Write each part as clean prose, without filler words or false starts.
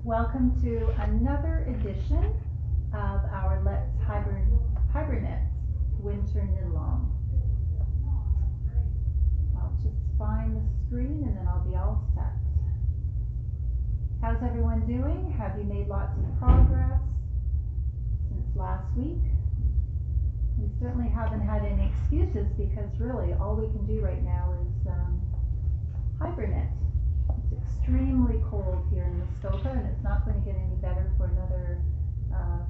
Welcome to another edition of our Let's Hiberknit Winter Knit-Along. I'll just find the screen and then I'll be all set. How's everyone doing? Have you made lots of progress since last week? We certainly haven't had any excuses because really all we can do right now is hibernate. It's extremely cold here in Muskoka and it's not going to get any better for another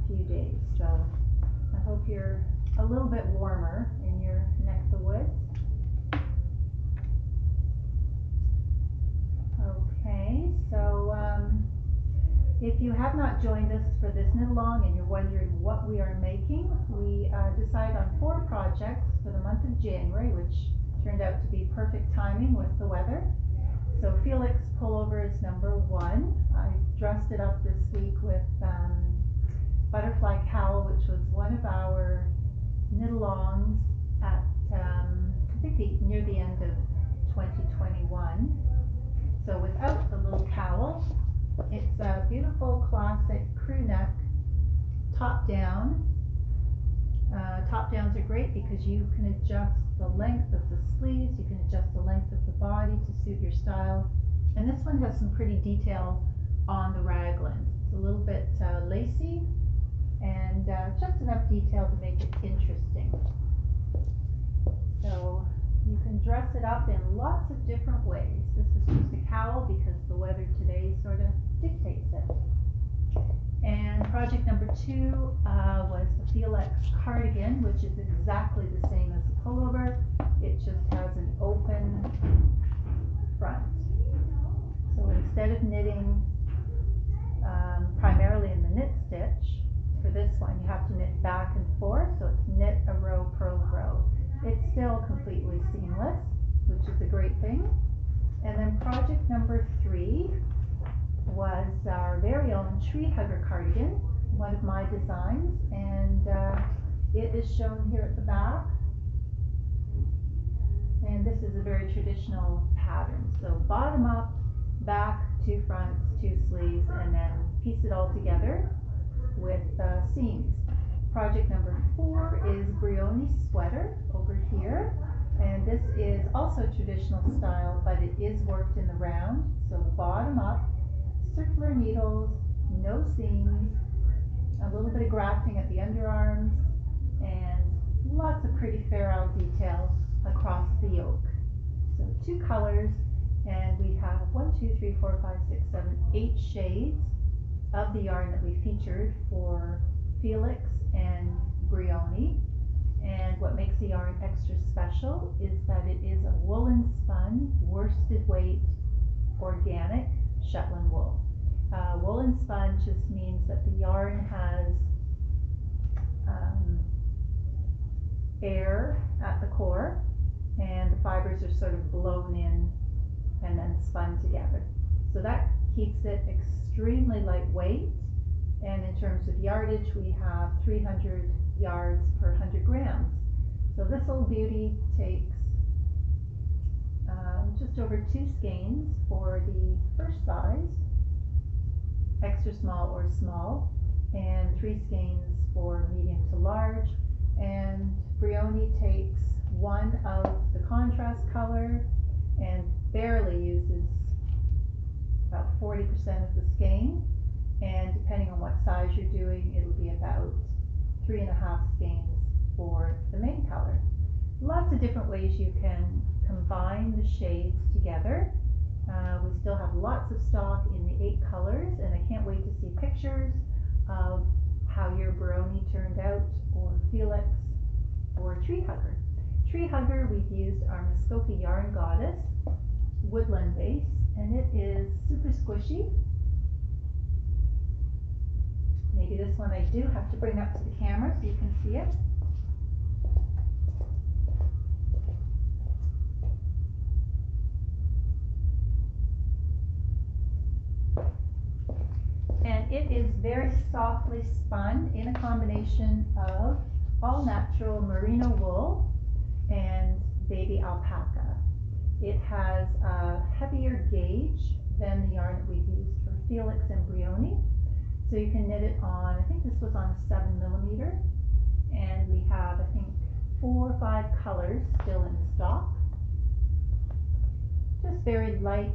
few days. So I hope you're a little bit warmer in your neck of the woods. Okay, so if you have not joined us for this knit-along and you're wondering what we are making, we decided on 4 projects for the month of January, which turned out to be perfect timing with the weather. So Felix pullover is number 1. I dressed it up this week with butterfly KAL, which was one of our knit-alongs at I think near the end of 2021. So without the little cowl, it's a beautiful classic crew neck top down. Top downs are great because you can adjust the length of the sleeves, you can adjust the length of the body to suit your style. And this one has some pretty detail on the raglan. It's a little bit lacy and just enough detail to make it interesting. So you can dress it up in lots of different ways. This is just a cowl because the weather today sort of dictates it. And project number 2 was the Felix cardigan, which is exactly the same as the pullover. It just has an open front. So instead of knitting primarily in the knit stitch, for this one you have to knit back and forth, so it's knit a row, purl row. It's still completely seamless, which is a great thing. And then project number 3 was our very own tree hugger cardigan, one of my designs, and it is shown here at the back. And this is a very traditional pattern. So bottom up, back, 2 fronts, 2 sleeves, and then piece it all together with seams. Project number 4 is Brioni sweater over here, and this is also traditional style, but it is worked in the round. So bottom up, circular needles, no seams, a little bit of grafting at the underarms, and lots of pretty Fair Isle detail across the yoke. So 2 colors, and we have 8 shades of the yarn that we featured for Felix and Brioni. And what makes the yarn extra special is that it is a woolen spun, worsted weight, organic Shetland wool. Woolen spun just means that the yarn has air at the core and the fibers are sort of blown in and then spun together. So that keeps it extremely lightweight, and in terms of yardage we have 300 yards per 100 grams. So this little beauty takes just over 2 skeins for the first size, extra small or small, and 3 skeins for medium to large. And Brioni takes 1 of the contrast color and barely uses about 40% of the skein, and depending on what size you're doing, it'll be about 3.5 skeins for the main color. Lots of different ways you can combine the shades together. We still have lots of stock in the 8 colors, and I can't wait to see pictures of how your Brioni turned out, or Felix, or Tree Hugger. Tree Hugger, we've used our Muskoka Yarn Goddess woodland base, and it is super squishy. Maybe this one I do have to bring up to the camera so you can see it. And it is very softly spun in a combination of all natural merino wool and baby alpaca. It has a heavier gauge than the yarn that we've used for Felix and Brioni. So you can knit it on, I think this was on a 7mm, and we have, I think, 4 or 5 colors still in stock. Just very light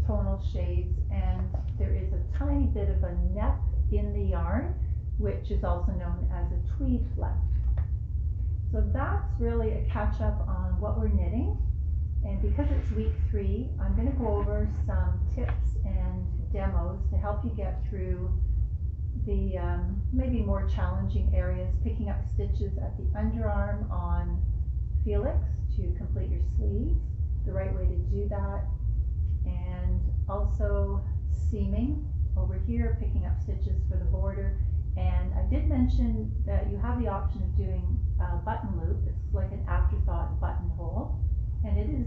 tonal shades, and there is a tiny bit of a neck in the yarn, which is also known as a tweed fleck. So that's really a catch up on what we're knitting. And because it's week 3, I'm going to go over some tips and demos to help you get through the maybe more challenging areas, picking up stitches at the underarm on Felix to complete your sleeves, the right way to do that, and also seaming over here, picking up stitches for the border. And I did mention that you have the option of doing a button loop. It's like an afterthought buttonhole, and it is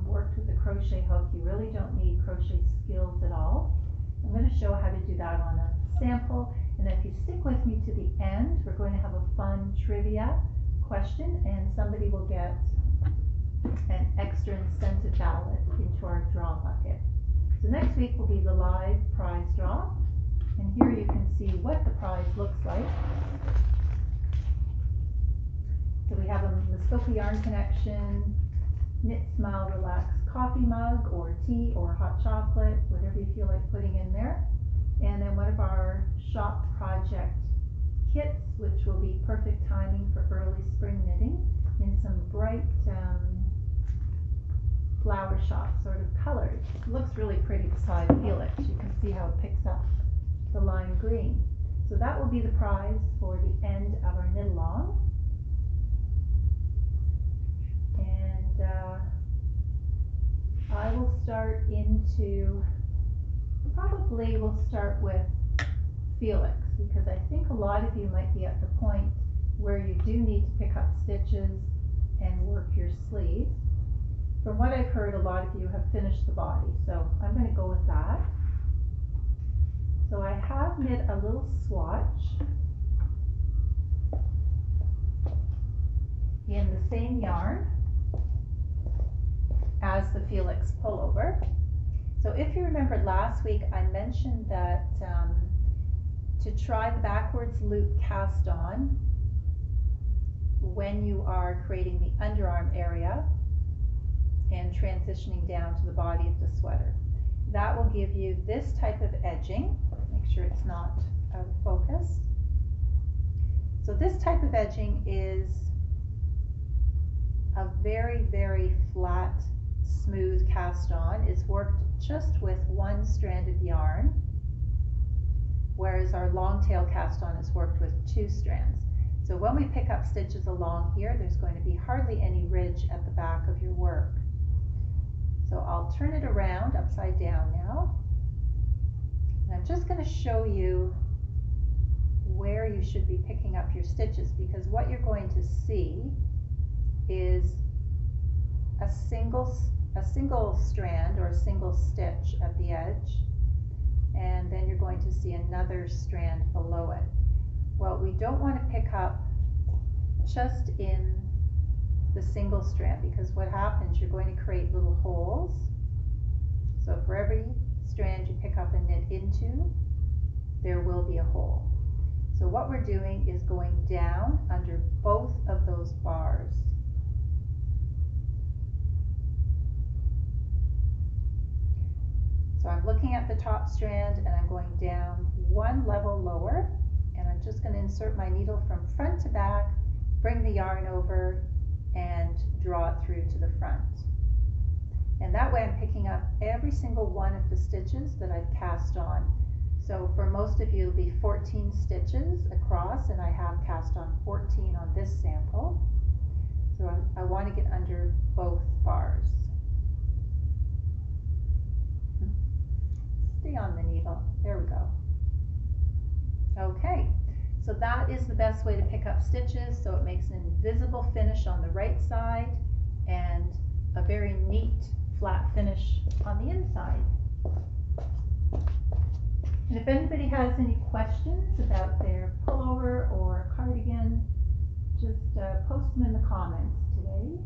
worked with a crochet hook. You really don't need crochet skills at all. I'm going to show how to do that on a sample, and if you stick with me to the end, we're going to have a fun trivia question, and somebody will get an extra incentive ballot into our draw bucket. So next week will be the live prize draw, and here you can see what the prize looks like. So we have a Muskoka Yarn Connection Knit Smile Relax coffee mug, or tea, or hot chocolate, whatever you feel like putting in there. And then one of our shop project kits, which will be perfect timing for early spring knitting, in some bright flower shop sort of colors. It looks really pretty beside Felix. You can see how it picks up the lime green. So that will be the prize for the end of our knit along. And I will start into, probably we'll start with Felix, because I think a lot of you might be at the point where you do need to pick up stitches and work your sleeves. From what I've heard, a lot of you have finished the body, so I'm going to go with that. So I have knit a little swatch in the same yarn as the Felix pullover. So if you remember last week, I mentioned that to try the backwards loop cast on when you are creating the underarm area and transitioning down to the body of the sweater. That will give you this type of edging. Make sure it's not out of focus. So this type of edging is a very, very flat, smooth cast on. It's worked just with one strand of yarn, whereas our long tail cast on is worked with 2 strands. So when we pick up stitches along here, there's going to be hardly any ridge at the back of your work. So I'll turn it around upside down now. And I'm just going to show you where you should be picking up your stitches, because what you're going to see is a single strand or a single stitch at the edge, and then you're going to see another strand below it. Well, we don't want to pick up just in the single strand, because what happens, you're going to create little holes. So for every strand you pick up and knit into, there will be a hole. So what we're doing is going down under both of those bars. So I'm looking at the top strand and I'm going down one level lower, and I'm just going to insert my needle from front to back, bring the yarn over, and draw it through to the front. And that way I'm picking up every single one of the stitches that I've cast on. So for most of you it'll be 14 stitches across, and I have cast on 14 on this sample. So I want to get under both bars. Stay on the needle. There we go. Okay, so that is the best way to pick up stitches, so it makes an invisible finish on the right side and a very neat flat finish on the inside. And if anybody has any questions about their pullover or cardigan, just post them in the comments today.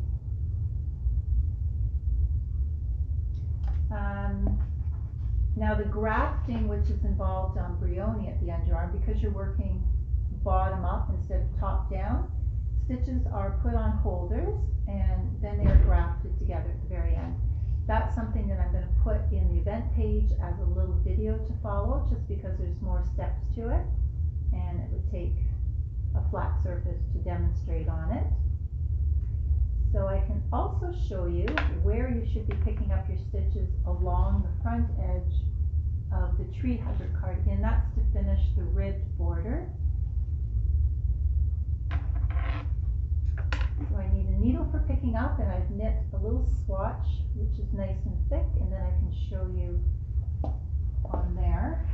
Now the grafting, which is involved on Brioni at the underarm, because you're working bottom up instead of top down, stitches are put on holders and then they are grafted together at the very end. That's something that I'm going to put in the event page as a little video to follow, just because there's more steps to it, and it would take a flat surface to demonstrate on it. So I can also show you where you should be picking up your stitches along the front edge of the tree hugger cardigan. That's to finish the ribbed border. So I need a needle for picking up, and I've knit a little swatch which is nice and thick, and then I can show you on there.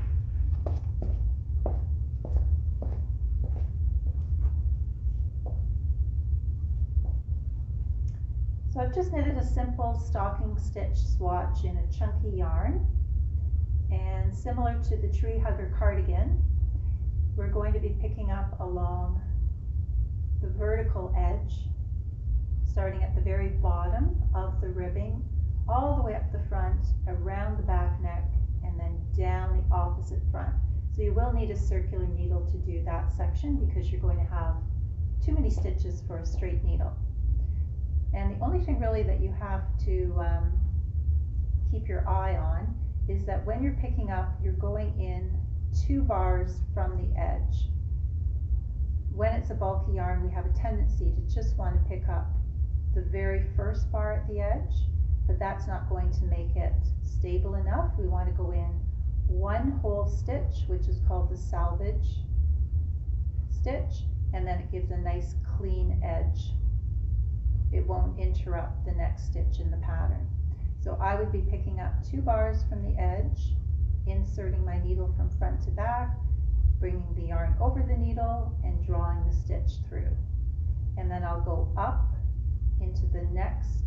So I've just knitted a simple stocking stitch swatch in a chunky yarn, and similar to the tree hugger cardigan, we're going to be picking up along the vertical edge, starting at the very bottom of the ribbing, all the way up the front, around the back neck, and then down the opposite front. So you will need a circular needle to do that section, because you're going to have too many stitches for a straight needle. And the only thing really that you have to keep your eye on is that when you're picking up, you're going in 2 bars from the edge. When it's a bulky yarn, we have a tendency to just want to pick up the very first bar at the edge, but that's not going to make it stable enough. We want to go in 1 whole stitch, which is called the salvage stitch, and then it gives a nice clean edge. It won't interrupt the next stitch in the pattern. So I would be picking up 2 bars from the edge, inserting my needle from front to back, bringing the yarn over the needle and drawing the stitch through. And then I'll go up into the next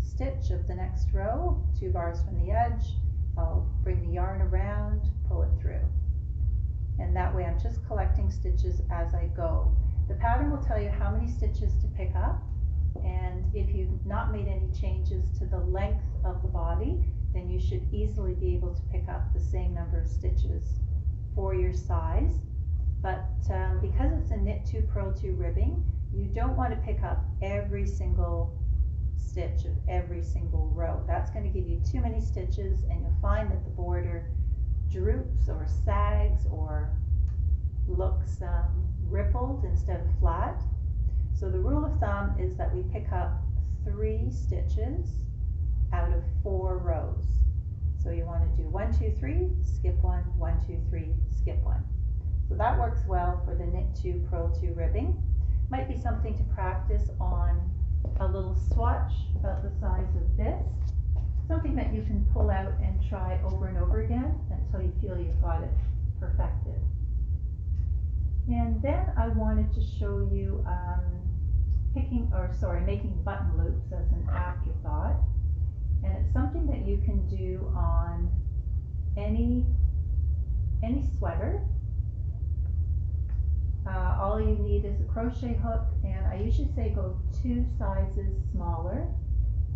stitch of the next row, 2 bars from the edge. I'll bring the yarn around, pull it through. And that way I'm just collecting stitches as I go. The pattern will tell you how many stitches to pick up, and if you've not made any changes to the length of the body, then you should easily be able to pick up the same number of stitches for your size. But because it's a knit 2 purl 2 ribbing, you don't want to pick up every single stitch of every single row. That's going to give you too many stitches, and you'll find that the border droops or sags or looks rippled instead of flat. So the rule of thumb is that we pick up 3 stitches out of 4 rows. So you want to do 1, 2, 3, skip 1, 1, 2, 3, skip 1. So that works well for the knit 2 purl 2 ribbing. Might be something to practice on a little swatch about the size of this. Something that you can pull out and try over and over again until you feel you've got it perfected. And then I wanted to show you making button loops as an afterthought. And it's something that you can do on any sweater. All you need is a crochet hook, and I usually say go 2 sizes smaller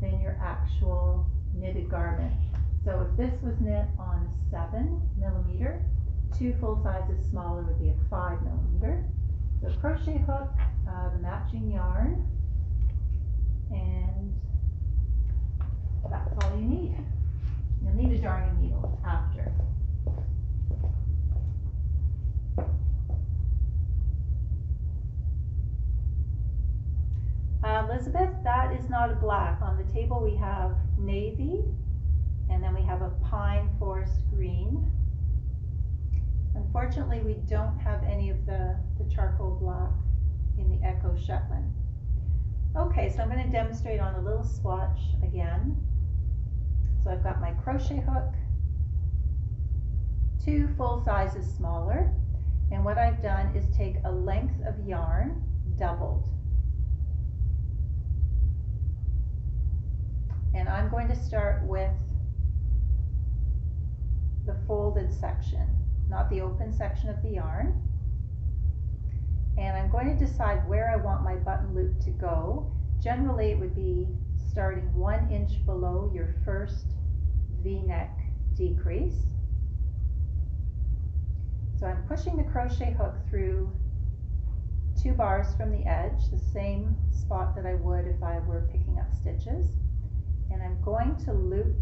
than your actual knitted garment. So if this was knit on 7mm, 2 full sizes smaller would be a 5mm. So crochet hook, the matching yarn, and that's all you need. You'll need a darning needle after. Elizabeth, that is not a black. On the table we have navy, and then we have a pine forest green. Unfortunately, we don't have any of the charcoal black in the Echo Shetland. Okay, so I'm going to demonstrate on a little swatch again. So I've got my crochet hook, 2 full sizes smaller, and what I've done is take a length of yarn doubled. And I'm going to start with the folded section, not the open section of the yarn. And I'm going to decide where I want my button loop to go. Generally, it would be starting 1 inch below your first V-neck decrease. So I'm pushing the crochet hook through 2 bars from the edge, the same spot that I would if I were picking up stitches, and I'm going to loop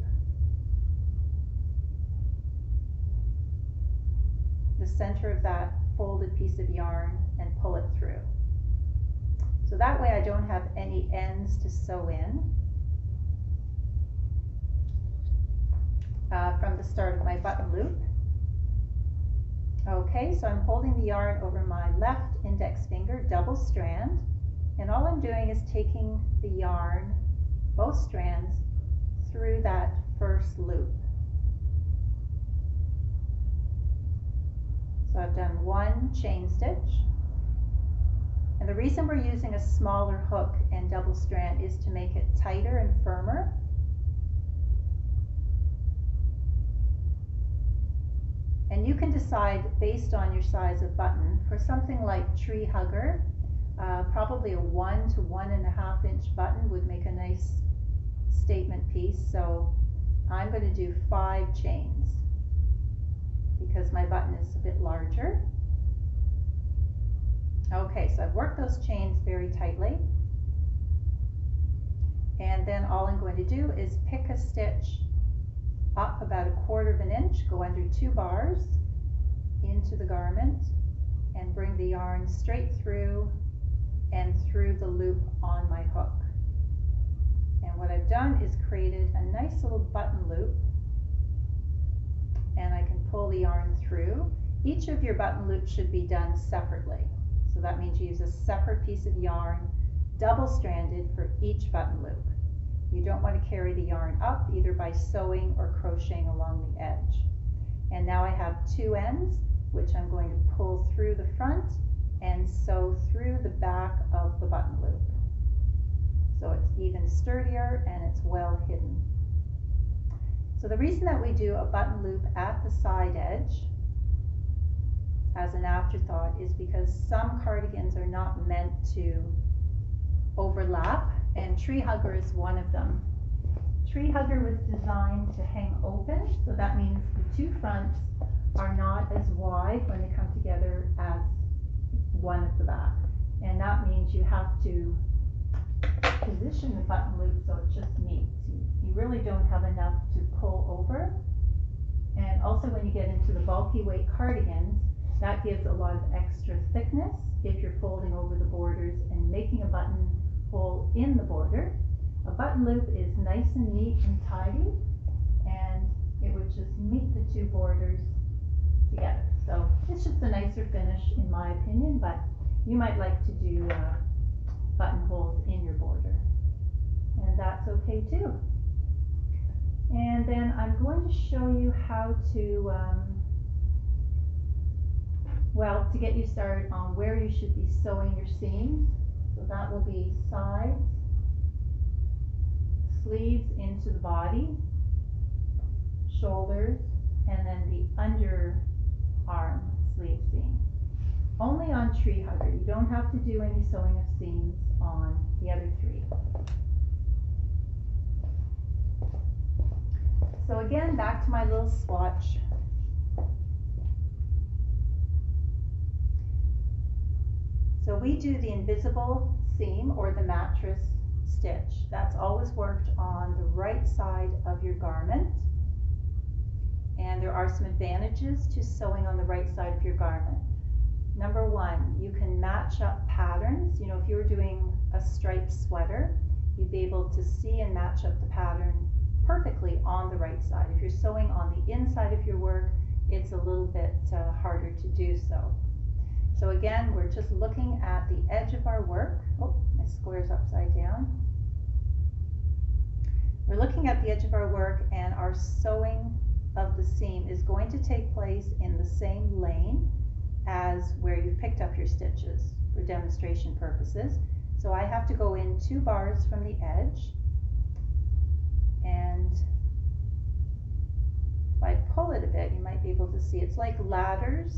the center of that folded piece of yarn and pull it through. So that way I don't have any ends to sew in from the start of my button loop. Okay, so I'm holding the yarn over my left index finger, double strand, and all I'm doing is taking the yarn, both strands, through that first loop. So I've done 1 chain stitch, and the reason we're using a smaller hook and double strand is to make it tighter and firmer. And you can decide based on your size of button. For something like Tree Hugger, probably a 1 to 1.5 inch button would make a nice statement piece. So I'm going to do 5 chains because my button is a bit larger. Okay, so I've worked those chains very tightly. And then all I'm going to do is pick a stitch up about 1/4 inch, go under 2 bars into the garment and bring the yarn straight through and through the loop on my hook. And what I've done is created a nice little button loop, and I can pull the yarn through. Each of your button loops should be done separately. So that means you use a separate piece of yarn, double stranded for each button loop. You don't want to carry the yarn up either by sewing or crocheting along the edge. And now I have 2 ends, which I'm going to pull through the front and sew through the back of the button loop. So it's even sturdier and it's well hidden. So the reason that we do a button loop at the side edge as an afterthought is because some cardigans are not meant to overlap, and Tree Hugger is one of them. Tree Hugger was designed to hang open, so that means the 2 fronts are not as wide when they come together as one at the back. And that means you have to position the button loop so it just meets. You really don't have enough to pull over. And also when you get into the bulky weight cardigans, that gives a lot of extra thickness if you're folding over the borders and making a button hole in the border. A button loop is nice and neat and tidy, and it would just meet the 2 borders together. So it's just a nicer finish in my opinion, but you might like to do buttonholes in your border, and that's okay too. And then I'm going to show you how to well, to get you started on where you should be sewing your seams. So that will be sides, sleeves into the body, shoulders, and then the underarm sleeve seam. Only on Tree Hugger. You don't have to do any sewing of seams on the other 3. So again, back to my little swatch. So we do the invisible seam or the mattress stitch. That's always worked on the right side of your garment. And there are some advantages to sewing on the right side of your garment. Number 1, you can match up patterns. You know, if you were doing a striped sweater, you'd be able to see and match up the pattern perfectly on the right side. If you're sewing on the inside of your work, it's a little bit harder to do so. So again, we're just looking at the edge of our work. Oh, my square's upside down. We're looking at the edge of our work, and our sewing of the seam is going to take place in the same lane as where you've picked up your stitches for demonstration purposes. So I have to go in 2 bars from the edge, and if I pull it a bit, you might be able to see it's like ladders.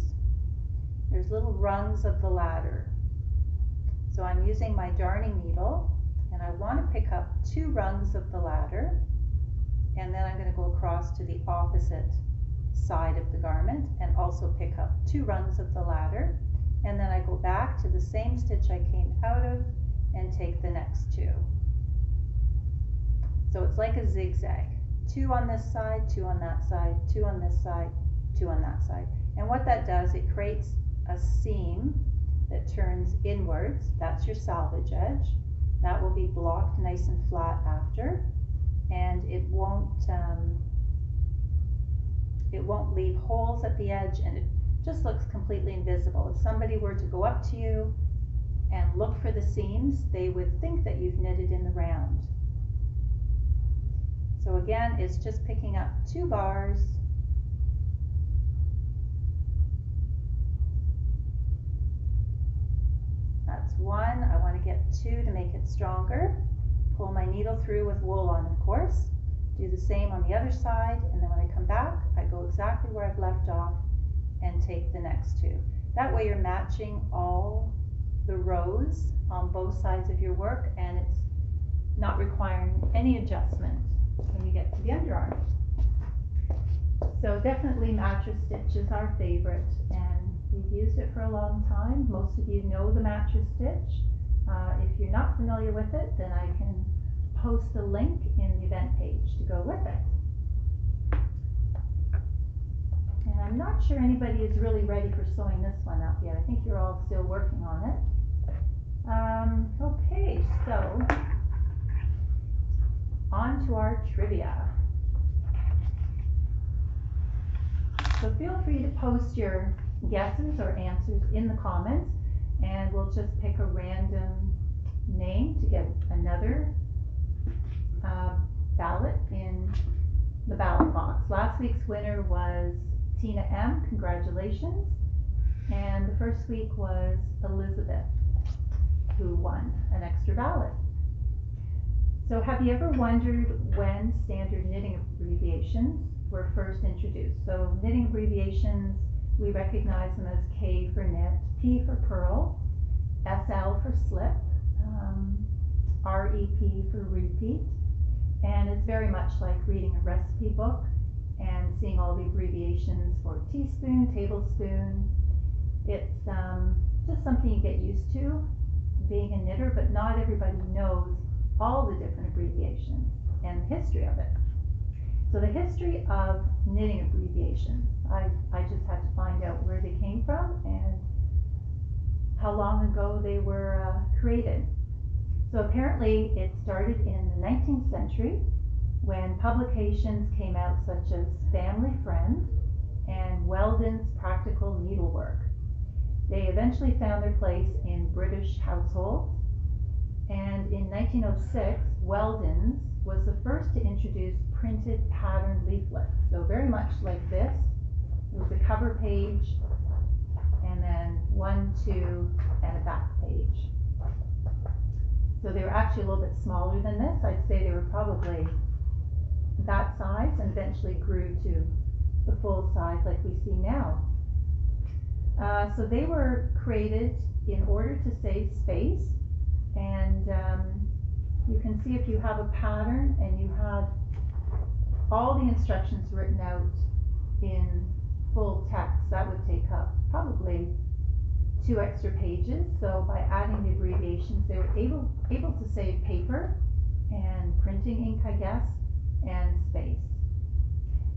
There's little rungs of the ladder. So I'm using my darning needle, and I want to pick up 2 rungs of the ladder, and then I'm going to go across to the opposite side of the garment and also pick up 2 rungs of the ladder, and then I go back to the same stitch I came out of and take the next 2. So it's like a zigzag, 2 on this side, 2 on that side, 2 on this side, 2 on that side. And what that does, it creates a seam that turns inwards. That's your salvage edge. That will be blocked nice and flat after, and it won't leave holes at the edge, and it just looks completely invisible. If somebody were to go up to you and look for the seams, they would think that you've knitted in the round. So again, it's just picking up 2 bars, that's 1. I want to get 2 to make it stronger. Pull my needle through with wool on, of course. Do the same on the other side, and then when I come back, I go exactly where I've left off and take the next 2. That way you're matching all the rows on both sides of your work, and it's not requiring any adjustment when you get to the underarm. So definitely mattress stitch is our favorite, and we've used it for a long time. Most of you know the mattress stitch. If you're not familiar with it, then I can post a link in the event page to go with it. And I'm not sure anybody is really ready for sewing this one up yet. I think you're all still working on it. Okay, so on to our trivia. So feel free to post your guesses or answers in the comments, and we'll just pick a random name to get another ballot in the ballot box. Last week's winner was Tina M. Congratulations. And the first week was Elizabeth, who won an extra ballot. So have you ever wondered when standard knitting abbreviations were first introduced? So knitting abbreviations, we recognize them as K for knit, P for purl, SL for slip, REP for repeat, and it's very much like reading a recipe book and seeing all the abbreviations for teaspoon, tablespoon. It's just something you get used to being a knitter, but not everybody knows all the different abbreviations and the history of it. So the history of knitting abbreviations, I just had to find out where they came from and how long ago they were created. So apparently it started in the 19th century when publications came out such as Family Friend and Weldon's Practical Needlework. They eventually found their place in British households, and in 1906 Weldon's was the first to introduce printed pattern leaflets. So very much like this, it was a cover page and then 1, 2, and a back page. So they were actually a little bit smaller than this. I'd say they were probably that size and eventually grew to the full size like we see now. So they were created in order to save space, and you can see if you have a pattern and you had all the instructions written out in full text, that would take up probably 2 extra pages. So by adding the abbreviations, they were able to save paper and printing ink, I guess, and space.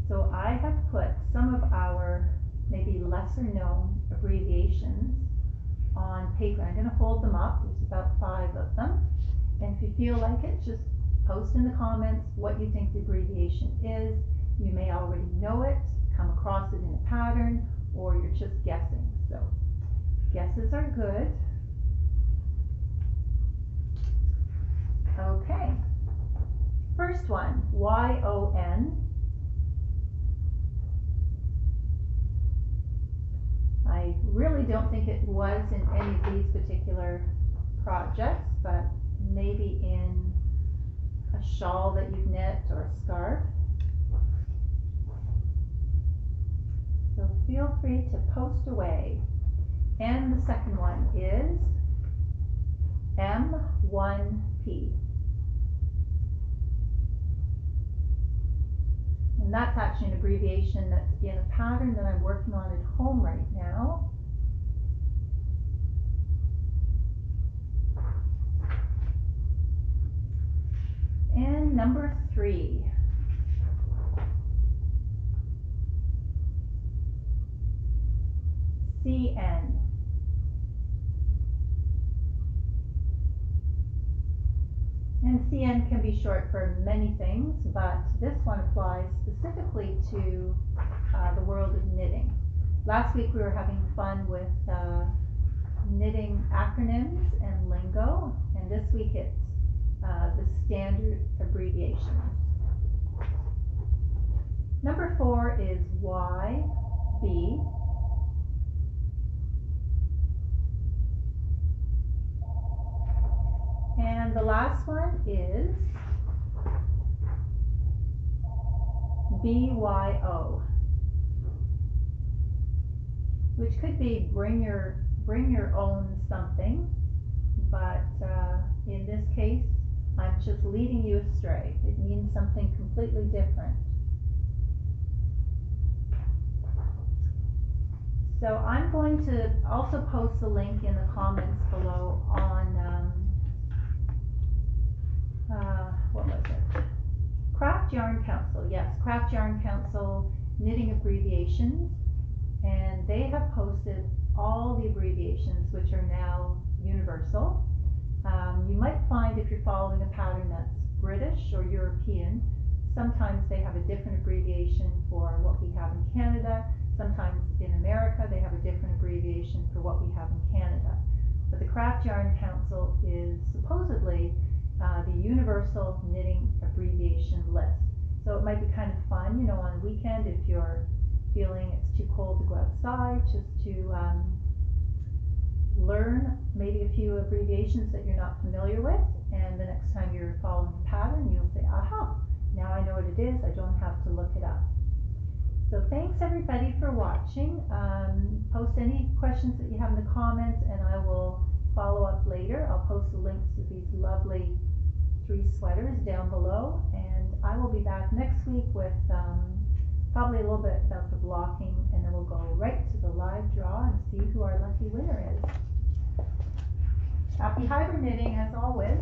So I have put some of our maybe lesser known abbreviations on paper. I'm going to hold them up. There's about 5 of them. And if you feel like it, just post in the comments what you think the abbreviation is. You may already know it, come across it in a pattern, or you're just guessing. So guesses are good. Okay. First one, Y-O-N. I really don't think it was in any of these particular projects, but maybe in a shawl that you've knit or a scarf. So feel free to post away. And the second one is M1P. And that's actually an abbreviation that's in a pattern that I'm working on at home right now. And number 3. CN. And CN can be short for many things, but this one applies specifically to the world of knitting. Last week we were having fun with knitting acronyms and lingo, and this week it's the standard abbreviations. Number 4 is YB. And the last one is BYO, which could be bring your own something, but in this case I'm just leading you astray. It means something completely different. So I'm going to also post the link in the comments below on what was it? Craft Yarn Council. Yes, Craft Yarn Council knitting abbreviations, and they have posted all the abbreviations which are now universal. You might find if you're following a pattern that's British or European, sometimes they have a different abbreviation for what we have in Canada. Sometimes in America they have a different abbreviation for what we have in Canada. But the Craft Yarn Council is supposedly the universal knitting abbreviation list. So it might be kind of fun, you know, on a weekend if you're feeling it's too cold to go outside, just to learn maybe a few abbreviations that you're not familiar with, and the next time you're following a pattern you'll say, aha, now I know what it is, I don't have to look it up. So thanks everybody for watching. Post any questions that you have in the comments and I will follow up later. I'll post the links to these lovely 3 sweaters down below, and I will be back next week with probably a little bit about the blocking, and then we'll go right to the live draw and see who our lucky winner is. Happy Hiberknitting as always.